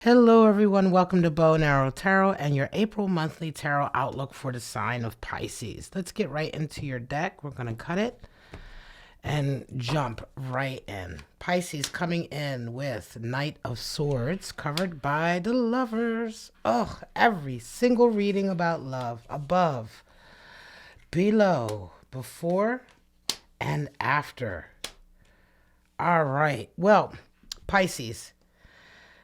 Hello, everyone. Welcome to Bow and Arrow Tarot and your April monthly tarot outlook for the sign of Pisces. Let's get right into your deck. We're going to cut it and jump right in. Pisces coming in with Knight of Swords, covered by the Lovers. Oh, every single reading about love, above, below, before, and after. All right. Well, Pisces.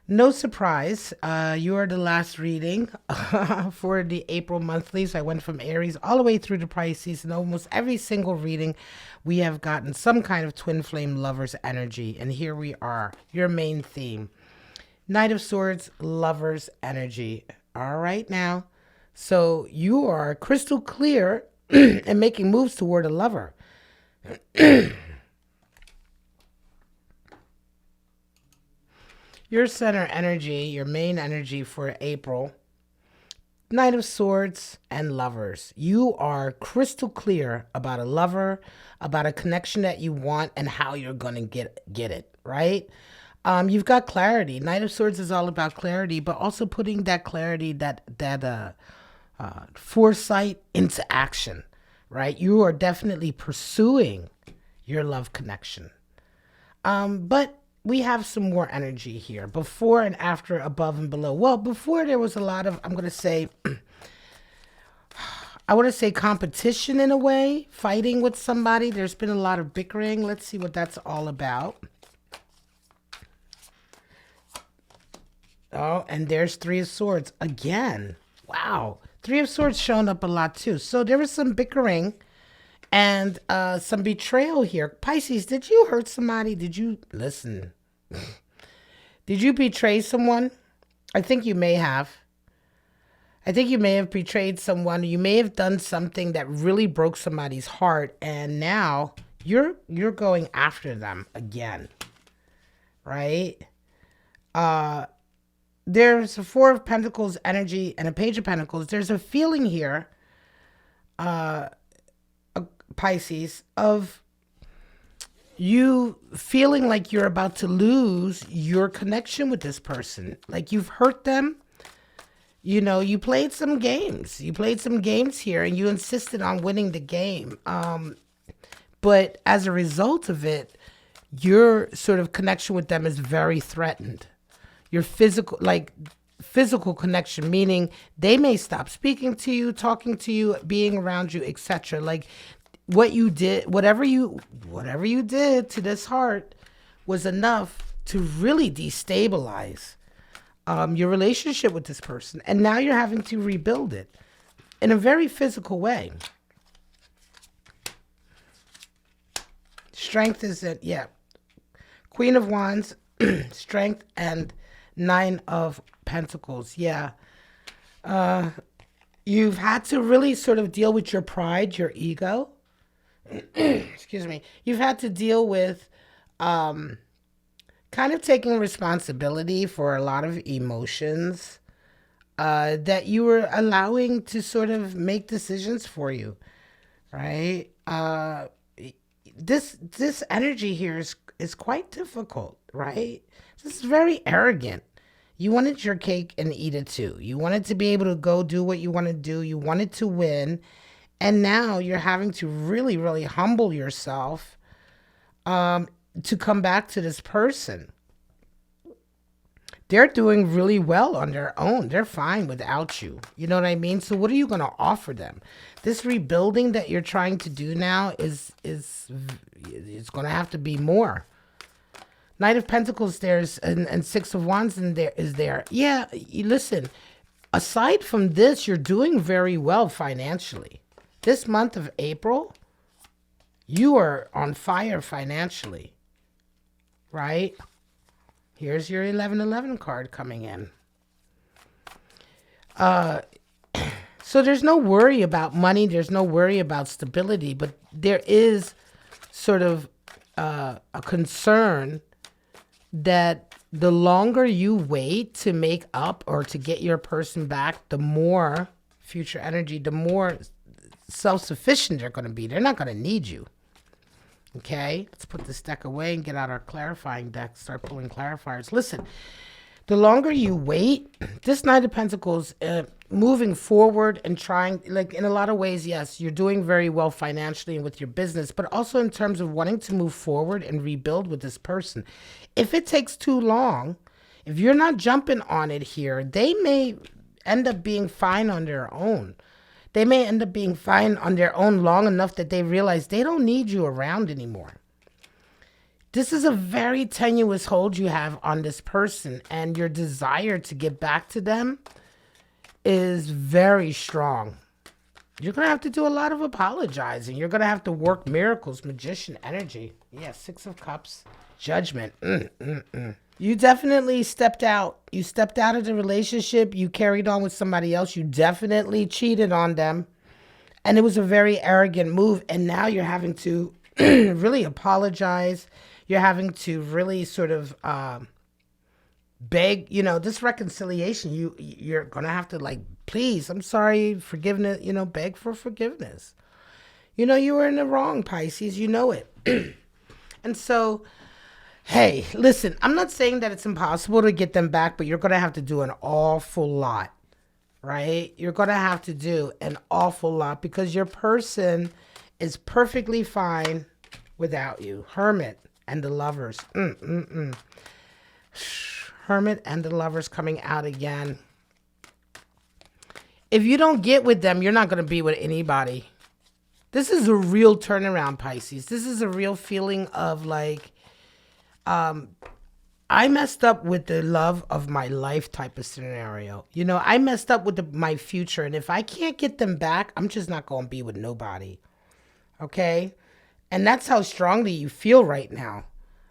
No surprise, you are the last reading for the April monthlies. I went from Aries all the way through to Pisces, and almost every single reading we have gotten some kind of twin flame lovers energy. And here we are, your main theme. Knight of Swords, lovers energy. All right now. So you are crystal clear and making moves toward a lover. Your center energy, your main energy for April, Knight of Swords and lovers. You are crystal clear about a lover, about a connection that you want and how you're going to get it, right? You've got clarity. Knight of Swords is all about clarity, but also putting that clarity, that foresight into action, right? You are definitely pursuing your love connection. But we have some more energy here, before and after, above and below. Well, before there was a lot of, I want to say competition in a way, fighting with somebody. There's been a lot of bickering. Let's see what that's all about. Oh, and there's Three of Swords again. Wow. Three of Swords showing up a lot too. So there was some bickering and some betrayal here. Pisces, did you hurt somebody? Did you listen? Did you betray someone? I think you may have. I think you may have betrayed someone. You may have done something that really broke somebody's heart, and now you're going after them again, right? There's a Four of Pentacles energy and a Page of Pentacles. There's a feeling here, Pisces, of you feeling like you're about to lose your connection with this person. Like you've hurt them. You know, you played some games. You played some games here and you insisted on winning the game. But as a result of it, your sort of connection with them is very threatened. Your physical connection, meaning they may stop speaking to you, talking to you, being around you, etc. Like what you did, whatever you did to this heart was enough to really destabilize your relationship with this person. And now you're having to rebuild it in a very physical way. Strength is it, yeah. Queen of Wands, strength, and Nine of Pentacles, yeah. You've had to really sort of deal with your pride, your ego. Excuse me. You've had to deal with kind of taking responsibility for a lot of emotions that you were allowing to sort of make decisions for you, right? This energy here is quite difficult, right? This is very arrogant. You wanted your cake and eat it too. You wanted to be able to go do what you want to do. You wanted to win. And now you're having to really, really humble yourself to come back to this person. They're doing really well on their own. They're fine without you. You know what I mean? So what are you going to offer them? This rebuilding that you're trying to do now is it's going to have to be more. Knight of Pentacles there's and Six of Wands in there is there. Yeah, listen. Aside from this, you're doing very well financially. This month of April, you are on fire financially, right? Here's your 1111 card coming in. So there's no worry about money. There's no worry about stability, but there is sort of a concern that the longer you wait to make up or to get your person back, the more future energy, the more self-sufficient they're going to be. They're not going to need you. Okay, let's put this deck away and get out our clarifying deck. Start pulling clarifiers. Listen, The longer you wait, this Knight of Pentacles, moving forward and trying, like in a lot of ways, yes, you're doing very well financially and with your business, but also in terms of wanting to move forward and rebuild with this person. If it takes too long, if you're not jumping on it here, they may end up being fine on their own. They may end up being fine on their own long enough that they realize they don't need you around anymore. This is a very tenuous hold you have on this person, and your desire to get back to them is very strong. You're going to have to do a lot of apologizing. You're going to have to work miracles, magician energy. Yeah, Six of Cups, judgment. You definitely stepped out. You stepped out of the relationship. You carried on with somebody else. You definitely cheated on them. And it was a very arrogant move. And now you're having to really apologize. You're having to really sort of beg, this reconciliation. You're going to have to, like, please, I'm sorry, forgiveness, beg for forgiveness. You were in the wrong, Pisces. You know it. And so, hey, listen, I'm not saying that it's impossible to get them back, but you're going to have to do an awful lot, right? You're going to have to do an awful lot because your person is perfectly fine without you. Hermit and the Lovers. Hermit and the Lovers coming out again. If you don't get with them, you're not going to be with anybody. This is a real turnaround, Pisces. This is a real feeling of like, I messed up with the love of my life type of scenario. I messed up with my future. And if I can't get them back, I'm just not going to be with nobody. Okay? And that's how strongly you feel right now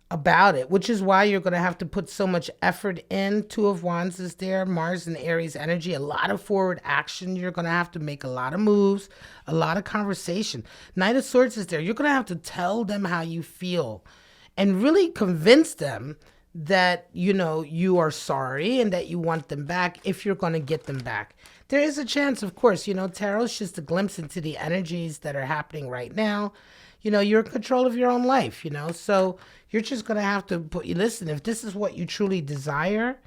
about it, which is why you're going to have to put so much effort in. Two of Wands is there, Mars and Aries energy, a lot of forward action. You're going to have to make a lot of moves, a lot of conversation. Knight of Swords is there. You're going to have to tell them how you feel and really convince them that, you are sorry and that you want them back if you're going to get them back. There is a chance, of course, tarot's just a glimpse into the energies that are happening right now. You're in control of your own life, so you're just going to have to listen, if this is what you truly desire,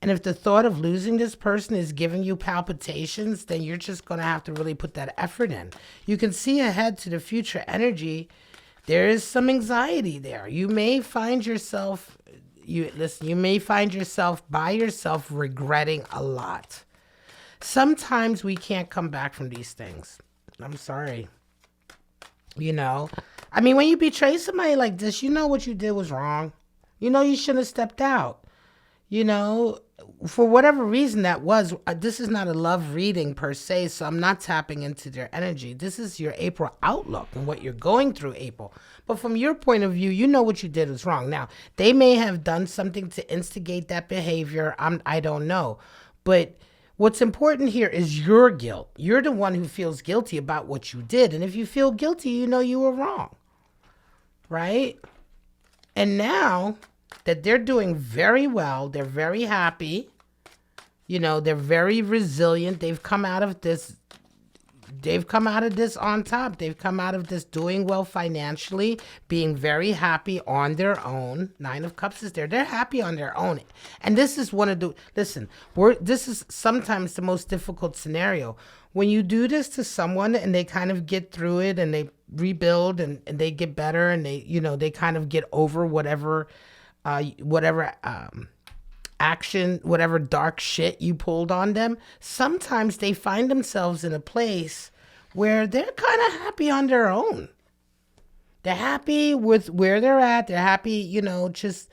and if the thought of losing this person is giving you palpitations, then you're just going to have to really put that effort in. You can see ahead to the future energy. There is some anxiety there. You may find yourself, you may find yourself by yourself regretting a lot. Sometimes we can't come back from these things. I'm sorry. When you betray somebody like this, what you did was wrong. You shouldn't have stepped out. For whatever reason that was, this is not a love reading per se, so I'm not tapping into their energy. This is your April outlook and what you're going through, April. But from your point of view, what you did was wrong. Now, they may have done something to instigate that behavior. I don't know. But what's important here is your guilt. You're the one who feels guilty about what you did. And if you feel guilty, you were wrong. Right? And now that they're doing very well, they're very happy, they're very resilient. They've come out of this on top. They've come out of this doing well financially, being very happy on their own. Nine of Cups is there. They're happy on their own. And this is this is sometimes the most difficult scenario. When you do this to someone and they kind of get through it and they rebuild and they get better and they kind of get over whatever action, whatever dark shit you pulled on them, sometimes they find themselves in a place where they're kind of happy on their own. They're happy with where they're at. They're happy, just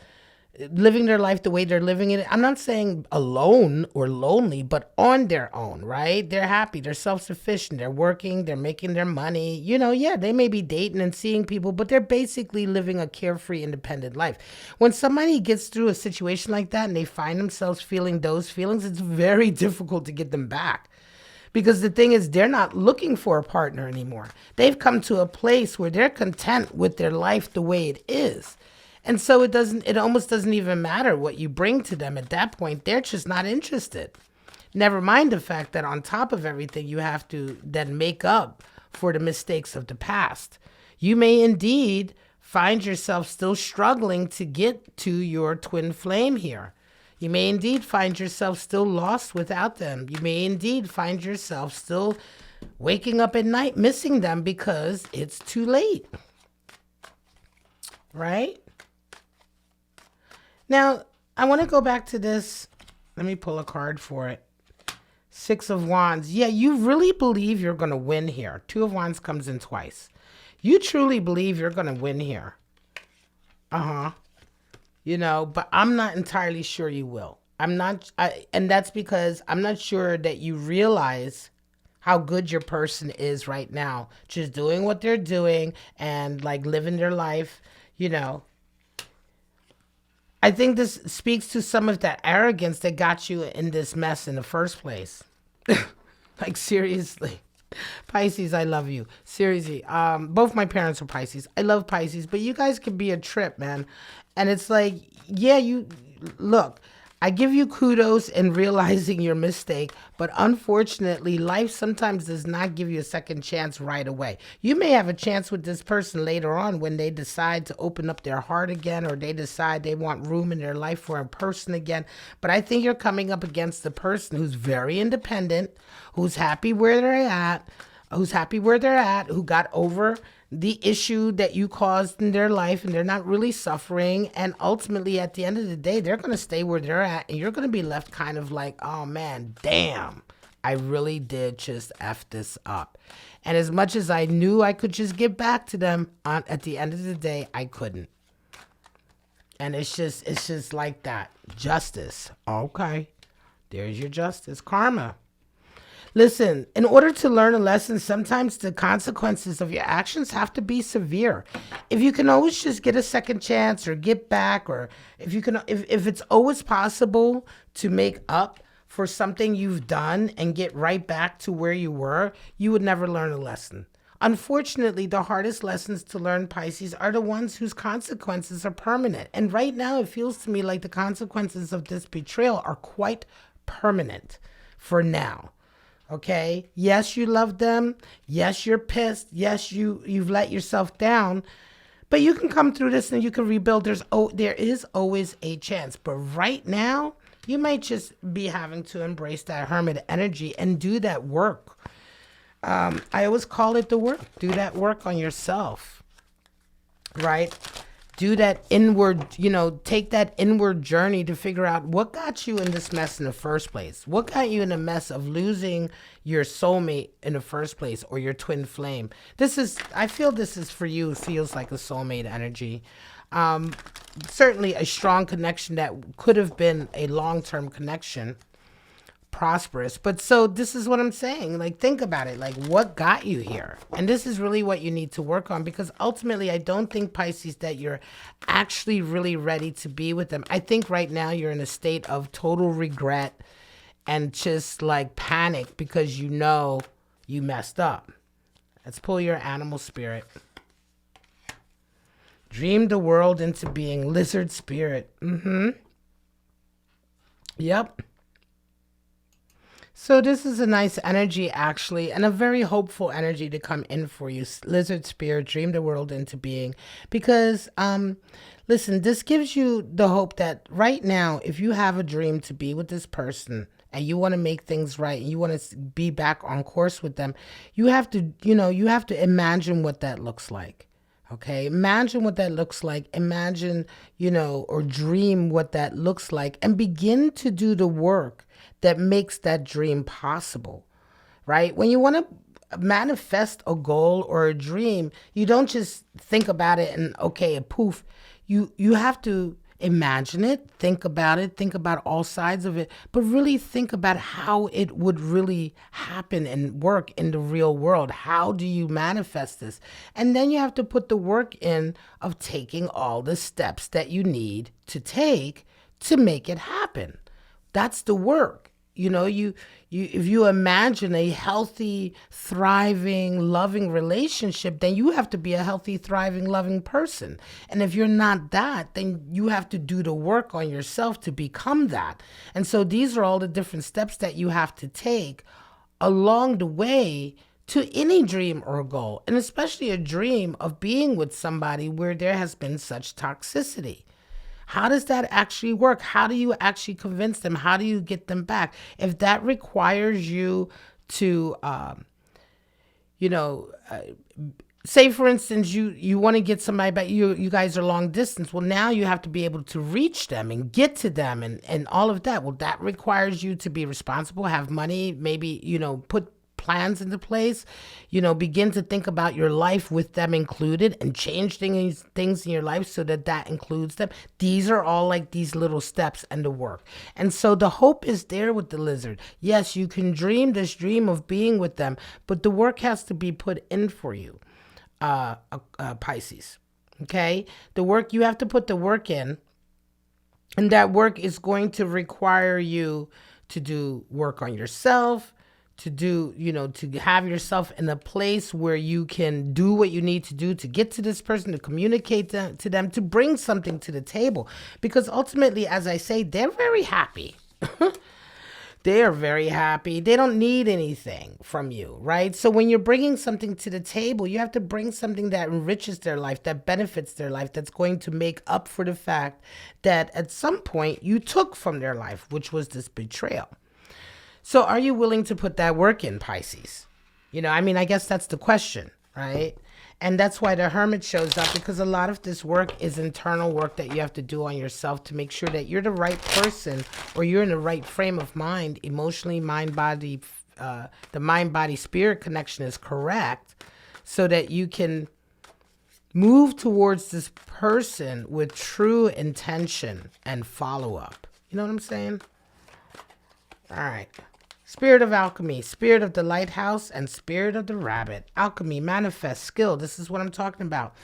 living their life the way they're living it. I'm not saying alone or lonely, but on their own, right? They're happy. They're self-sufficient. They're working. They're making their money. They may be dating and seeing people, but they're basically living a carefree, independent life. When somebody gets through a situation like that and they find themselves feeling those feelings, it's very difficult to get them back. Because the thing is, they're not looking for a partner anymore. They've come to a place where they're content with their life the way it is. And so it almost doesn't even matter what you bring to them at that point. They're just not interested. Never mind the fact that on top of everything, you have to then make up for the mistakes of the past. You may indeed find yourself still struggling to get to your twin flame here. You may indeed find yourself still lost without them. You may indeed find yourself still waking up at night missing them because it's too late. Right? Now, I want to go back to this. Let me pull a card for it. Six of Wands. Yeah, you really believe you're going to win here. Two of Wands comes in twice. You truly believe you're going to win here. You know, but I'm not entirely sure you will. And that's because I'm not sure that you realize how good your person is right now. Just doing what they're doing and like living their life, you know. I think this speaks to some of that arrogance that got you in this mess in the first place. Like, seriously. Pisces, I love you. Seriously. Both my parents are Pisces. I love Pisces, but you guys can be a trip, man. And it's like, yeah, look, I give you kudos in realizing your mistake, but unfortunately, life sometimes does not give you a second chance right away. You may have a chance with this person later on when they decide to open up their heart again, or they decide they want room in their life for a person again. But I think you're coming up against the person who's very independent, who's happy where they're at, who got over the issue that you caused in their life, and they're not really suffering. And ultimately, at the end of the day, they're going to stay where they're at, and you're going to be left kind of like, oh man, damn, I really did just F this up. And as much as I knew I could just get back to them, at the end of the day, I couldn't. And it's just like that. Justice. Okay. There's your justice. Karma. Listen, in order to learn a lesson, sometimes the consequences of your actions have to be severe. If you can always just get a second chance or get back, or if it's always possible to make up for something you've done and get right back to where you were, you would never learn a lesson. Unfortunately, the hardest lessons to learn, Pisces, are the ones whose consequences are permanent. And right now, it feels to me like the consequences of this betrayal are quite permanent for now. Okay. Yes, you love them. Yes, you're pissed. Yes, you've let yourself down, but you can come through this and you can rebuild. There is always a chance. But right now, you might just be having to embrace that hermit energy and do that work. I always call it the work. Do that work on yourself, right? Do that inward, take that inward journey to figure out what got you in this mess in the first place. What got you in the mess of losing your soulmate in the first place, or your twin flame? I feel this is for you, feels like a soulmate energy. Certainly a strong connection that could have been a long-term connection, prosperous. But so this is what I'm saying. Like, think about it. Like, what got you here? And this is really what you need to work on, because ultimately, I don't think, Pisces, that you're actually really ready to be with them. I think right now you're in a state of total regret and just like panic because you know you messed up. Let's pull your animal spirit. Dream the world into being. Lizard spirit. Yep. So this is a nice energy, actually, and a very hopeful energy to come in for you. Lizard spirit, dream the world into being. Because, listen, this gives you the hope that right now, if you have a dream to be with this person and you want to make things right, and you want to be back on course with them, you have to, you have to imagine what that looks like. Okay, imagine what that looks like. Imagine, or dream what that looks like, and begin to do the work that makes that dream possible, right? When you want to manifest a goal or a dream, you don't just think about it and okay, poof. You have to imagine it, think about all sides of it, but really think about how it would really happen and work in the real world. How do you manifest this? And then you have to put the work in of taking all the steps that you need to take to make it happen. That's the work. If you imagine a healthy, thriving, loving relationship, then you have to be a healthy, thriving, loving person. And if you're not that, then you have to do the work on yourself to become that. And so these are all the different steps that you have to take along the way to any dream or goal, and especially a dream of being with somebody where there has been such toxicity. How does that actually work? How do you actually convince them? How do you get them back? If that requires you to, you know, say for instance, you want to get somebody back, you guys are long distance. Well, now you have to be able to reach them and get to them and all of that. Well, that requires you to be responsible, have money, maybe, put plans into place, begin to think about your life with them included and change things in your life so that includes them. These are all like these little steps and the work. And so the hope is there with the lizard. Yes, you can dream this dream of being with them, but the work has to be put in for you, Pisces. Okay? You have to put the work in, and that work is going to require you to do work on yourself, to do, to have yourself in a place where you can do what you need to do to get to this person, to communicate to them, to bring something to the table. Because ultimately, as I say, they're very happy. They are very happy. They don't need anything from you, right? So when you're bringing something to the table, you have to bring something that enriches their life, that benefits their life, that's going to make up for the fact that at some point you took from their life, which was this betrayal. So are you willing to put that work in, Pisces? I guess that's the question, right? And that's why the Hermit shows up, because a lot of this work is internal work that you have to do on yourself to make sure that you're the right person, or you're in the right frame of mind, emotionally, mind, body, the mind, body, spirit connection is correct, so that you can move towards this person with true intention and follow up. You know what I'm saying? All right. Spirit of alchemy, spirit of the lighthouse, and spirit of the rabbit. Alchemy, manifest, skill. This is what I'm talking about.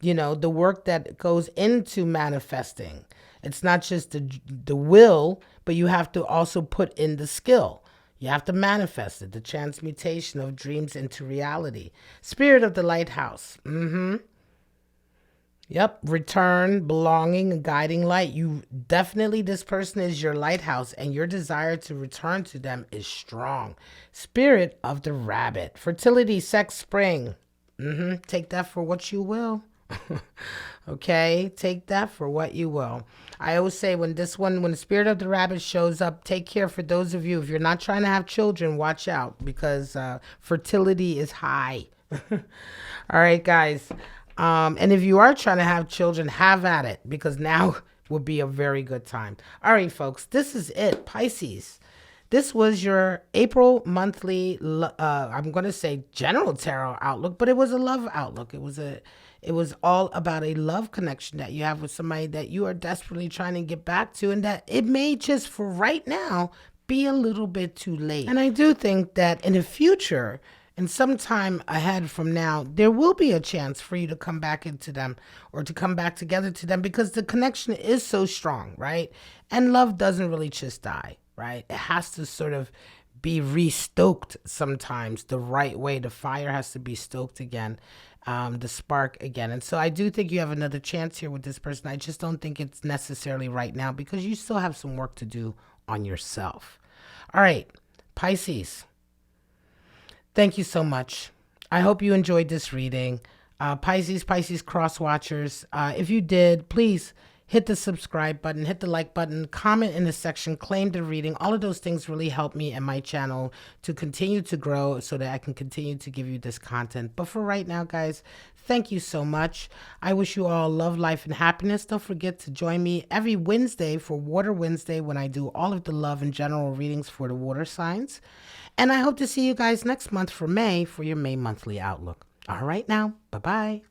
The work that goes into manifesting. It's not just the will, but you have to also put in the skill. You have to manifest it, the transmutation of dreams into reality. Spirit of the lighthouse. Yep. Return, belonging, and guiding light. This person is your lighthouse, and your desire to return to them is strong. Spirit of the rabbit. Fertility, sex, spring. Take that for what you will. Okay? Take that for what you will. I always say when the spirit of the rabbit shows up, take care for those of you. If you're not trying to have children, watch out, because fertility is high. All right, guys. And if you are trying to have children, have at it, because now would be a very good time. All right, folks, this is it, Pisces. This was your April monthly, I'm going to say general tarot outlook, but it was a love outlook. It was all about a love connection that you have with somebody that you are desperately trying to get back to, and that it may just for right now be a little bit too late. And I do think that in the future, and sometime ahead from now, there will be a chance for you to come back into them, or to come back together to them, because the connection is so strong, right? And love doesn't really just die, right? It has to sort of be restoked sometimes the right way. The fire has to be stoked again, the spark again. And so I do think you have another chance here with this person. I just don't think it's necessarily right now, because you still have some work to do on yourself. All right, Pisces. Thank you so much. I hope you enjoyed this reading. Pisces cross watchers, if you did, please hit the subscribe button, hit the like button, comment in the section, claim the reading. All of those things really help me and my channel to continue to grow, so that I can continue to give you this content. But for right now, guys, thank you so much. I wish you all love, life, and happiness. Don't forget to join me every Wednesday for Water Wednesday, when I do all of the love and general readings for the water signs. And I hope to see you guys next month for May, for your May monthly outlook. All right now, bye-bye.